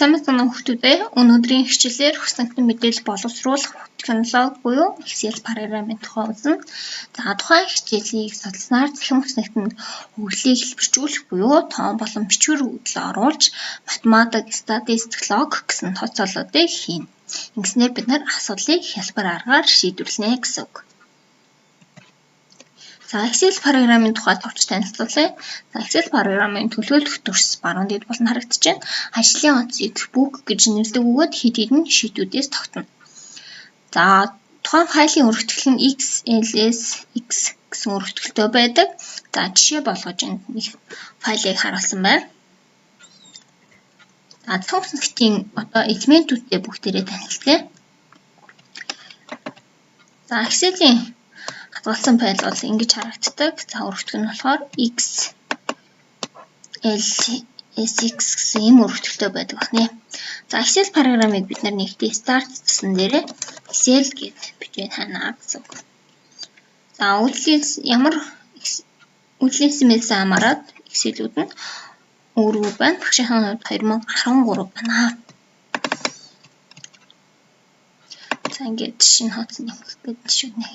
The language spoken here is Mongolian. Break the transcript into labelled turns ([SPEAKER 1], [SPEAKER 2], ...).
[SPEAKER 1] Сайн байна уу хүүхдүүдээ? Өнөөдрийн хичээлээр хүснэгтэн мэдээлэл боловсруулах технологи буюу Excel программын тухай үзнэ. За тухайн хичээлийг судалснаар цахим хүснэгтэнд хөгжлийг хэлбэржүүлэх буюу тоон болон бичвэр өгдөл оруулж математик, статистик, логик гэсэн тооцоололтыг хийнэ. Ингэснээр бид нар асуудлыг хялбар аргаар шийдвэрлэнэ гэсэн үг. За Excel программын тухай товч танилцуулъя. За Excel программын төлөөлөх төрс баруун дэд болон харагдаж байна. Ажлын онцыг бүх гэж нэрлэдэг бөгөөд хэд хэдэн шийдвүүдээс тогтно. За тухайн файлын өргөтгөл нь XLSX гэсэн өргөтгөлтэй байдаг. За жишээ болгож энд нэг файлыг харуулсан байна. За цонх нэгтийн элементүүдтэй бүгдээрээ танилцъя. За Excel-ийн хадгалсан файл бол ингэж харагддаг. За өргөтгөл нь болохоор XLSX гэсэн ийм өргөтгөлтэй байдаг байна. За Excel программыг бид нэгтээ Start гэсэн дээрээ Excel гэж бичээд хана гэсэн үг. За үйлдэлээс хамаарат Excel-үүд нь өөр байна. Багшийн хувьд 2013 байна. За ингээд шинэ хуудас нэмэх гэдэг шүү нэг